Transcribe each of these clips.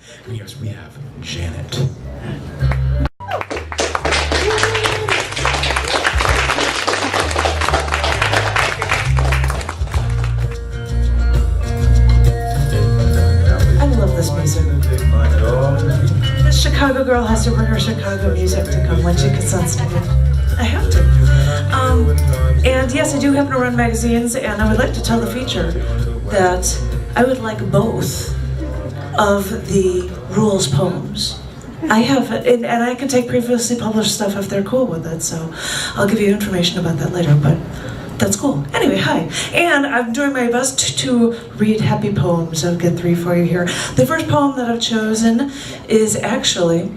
And he goes, we have Janet. I love this music. This Chicago girl has to bring her Chicago music to come when she gets on stage. I have to. And yes, I do happen to run magazines, and I would like to tell the feature that I would like both of the rules poems. I have, and I can take previously published stuff if they're cool with it, so I'll give you information about that later, but that's cool. Anyway, hi. And I'm doing my best to read happy poems. I'll get 3 for you here. The first poem that I've chosen is actually,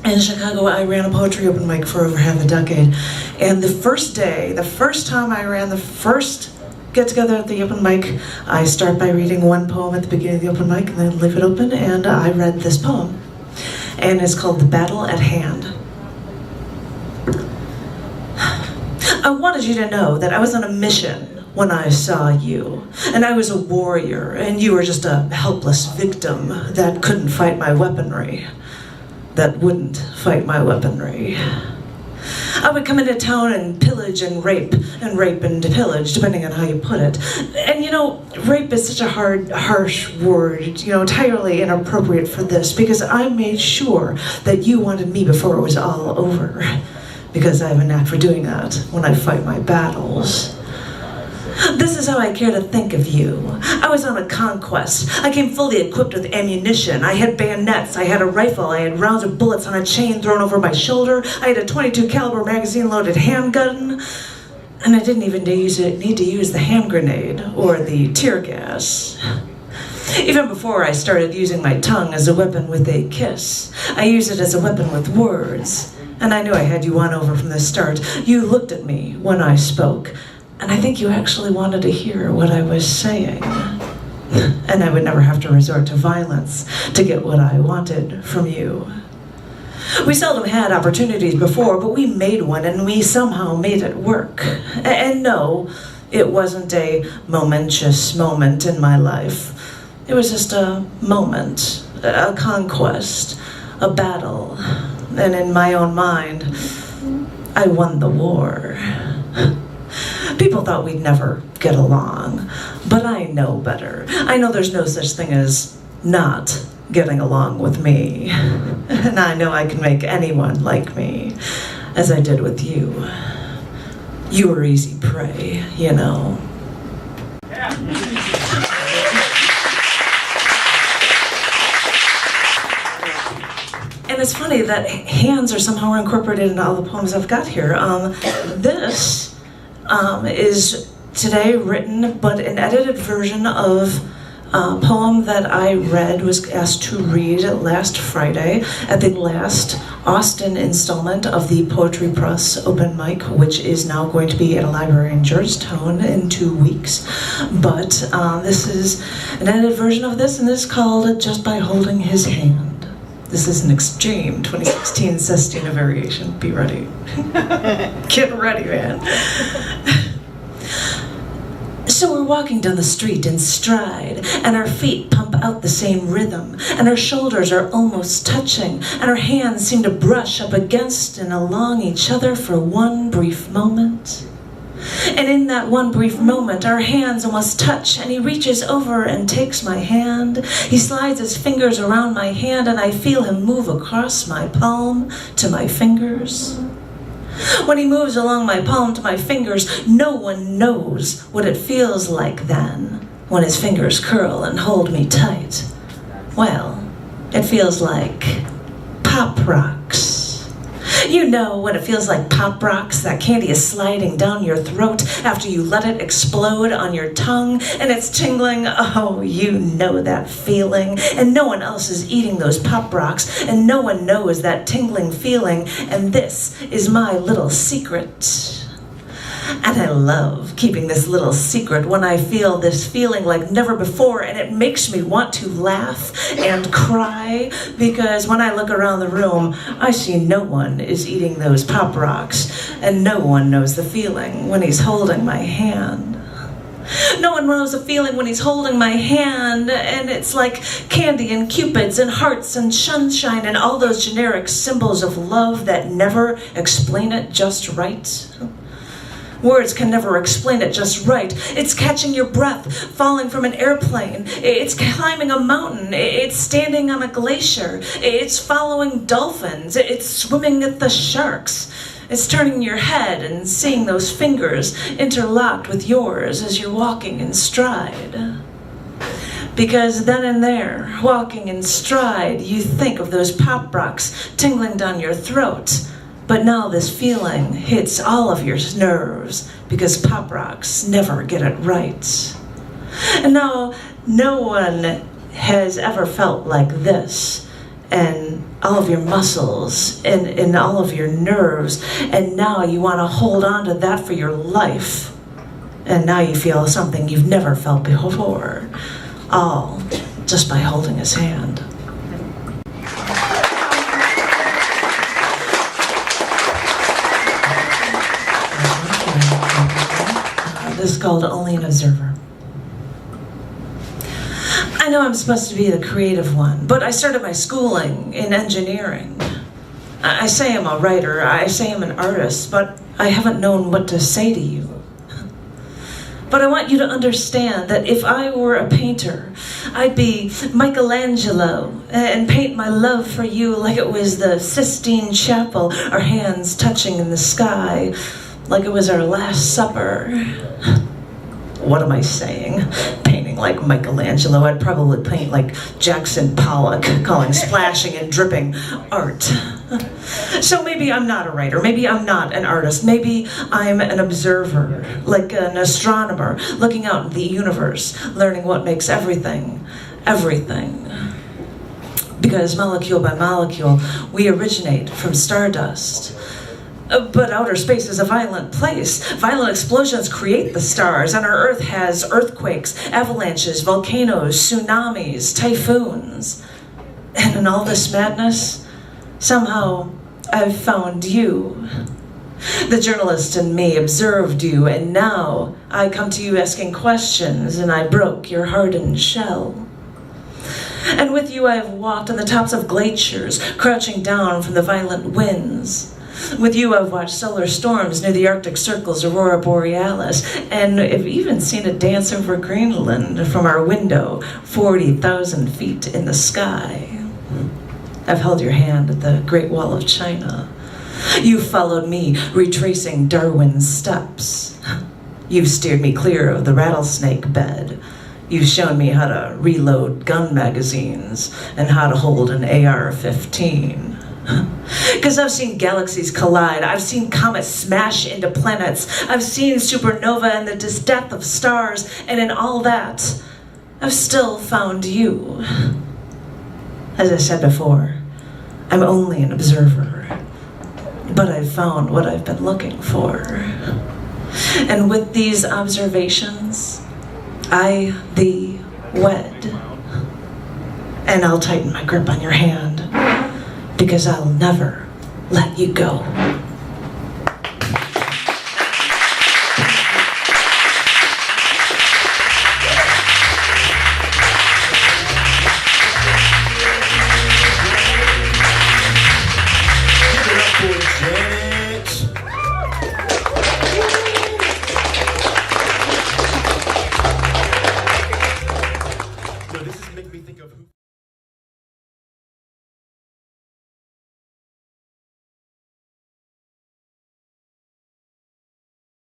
in Chicago, I ran a poetry open mic for over half a decade. And the first time I ran the first get-together at the open mic, I start by reading one poem at the beginning of the open mic and then leave it open, and I read this poem. And it's called The Battle at Hand. I wanted you to know that I was on a mission when I saw you. And I was a warrior, and you were just a helpless victim that couldn't fight my weaponry. That wouldn't fight my weaponry. I would come into town and pillage and rape and pillage, depending on how you put it. And you know, rape is such a harsh word, you know, entirely inappropriate for this, because I made sure that you wanted me before it was all over. Because I have a knack for doing that when I fight my battles. This is how I care to think of you. I was on a conquest. I came fully equipped with ammunition. I had bayonets, I had a rifle, I had rounds of bullets on a chain thrown over my shoulder, I had a .22 caliber magazine-loaded handgun, and I didn't even need to use the hand grenade or the tear gas. Even before I started using my tongue as a weapon with a kiss, I used it as a weapon with words. And I knew I had you won over from the start. You looked at me when I spoke, and I think you actually wanted to hear what I was saying. And I would never have to resort to violence to get what I wanted from you. We seldom had opportunities before, but we made one, and we somehow made it work. And no, it wasn't a momentous moment in my life. It was just a moment, a conquest, a battle. And in my own mind, I won the war. People thought we'd never get along, but I know better. I know there's no such thing as not getting along with me. And I know I can make anyone like me, as I did with you. You were easy prey, you know. And it's funny that hands are somehow incorporated into all the poems I've got here. This is today written, but an edited version of a poem that I was asked to read last Friday at the last Austin installment of the Poetry Press open mic, which is now going to be at a library in Georgetown in 2 weeks. But this is an edited version of this, and this is called Just by Holding His Hand. This is an extreme 2016 sestina variation. Be ready. Get ready, man. So we're walking down the street in stride, and our feet pump out the same rhythm, and our shoulders are almost touching, and our hands seem to brush up against and along each other for one brief moment. And in that one brief moment, our hands almost touch, and he reaches over and takes my hand. He slides his fingers around my hand, and I feel him move across my palm to my fingers. When he moves along my palm to my fingers, no one knows what it feels like then, when his fingers curl and hold me tight. Well, it feels like pop rocks. You know when it feels like pop rocks, that candy is sliding down your throat after you let it explode on your tongue, and it's tingling. Oh, you know that feeling. And no one else is eating those pop rocks, and no one knows that tingling feeling, and this is my little secret. And I love keeping this little secret when I feel this feeling like never before, and it makes me want to laugh and cry, because when I look around the room, I see no one is eating those pop rocks, and no one knows the feeling when he's holding my hand. No one knows the feeling when he's holding my hand, and it's like candy and cupids and hearts and sunshine and all those generic symbols of love that never explain it just right. Words can never explain it just right. It's catching your breath, falling from an airplane. It's climbing a mountain. It's standing on a glacier. It's following dolphins. It's swimming at the sharks. It's turning your head and seeing those fingers interlocked with yours as you're walking in stride. Because then and there, walking in stride, you think of those pop rocks tingling down your throat. But now this feeling hits all of your nerves because pop rocks never get it right. And now no one has ever felt like this, and all of your muscles and all of your nerves, and now you want to hold on to that for your life. And now you feel something you've never felt before, all just by holding his hand. This is called Only an Observer. I know I'm supposed to be the creative one, but I started my schooling in engineering. I say I'm a writer, I say I'm an artist, but I haven't known what to say to you. But I want you to understand that if I were a painter, I'd be Michelangelo and paint my love for you like it was the Sistine Chapel, our hands touching in the sky, like it was our Last Supper. What am I saying? Painting like Michelangelo. I'd probably paint like Jackson Pollock, calling splashing and dripping art. So maybe I'm not a writer, maybe I'm not an artist, maybe I'm an observer, like an astronomer, looking out in the universe, learning what makes everything, everything. Because molecule by molecule, we originate from stardust. But outer space is a violent place. Violent explosions create the stars, and our Earth has earthquakes, avalanches, volcanoes, tsunamis, typhoons. And in all this madness, somehow I've found you. The journalist in me observed you, and now I come to you asking questions, and I broke your hardened shell. And with you I have walked on the tops of glaciers, crouching down from the violent winds. With you I've watched solar storms near the Arctic Circle's aurora borealis, and I've even seen it dance over Greenland from our window, 40,000 feet in the sky. I've held your hand at the Great Wall of China. You've followed me, retracing Darwin's steps. You've steered me clear of the rattlesnake bed. You've shown me how to reload gun magazines and how to hold an AR-15. Because I've seen galaxies collide, I've seen comets smash into planets, I've seen supernova and the death of stars, and in all that, I've still found you. As I said before, I'm only an observer, but I've found what I've been looking for. And with these observations, I thee wed. And I'll tighten my grip on your hand, because I'll never let you go. Give it up for Janet. No, this is making me think of who.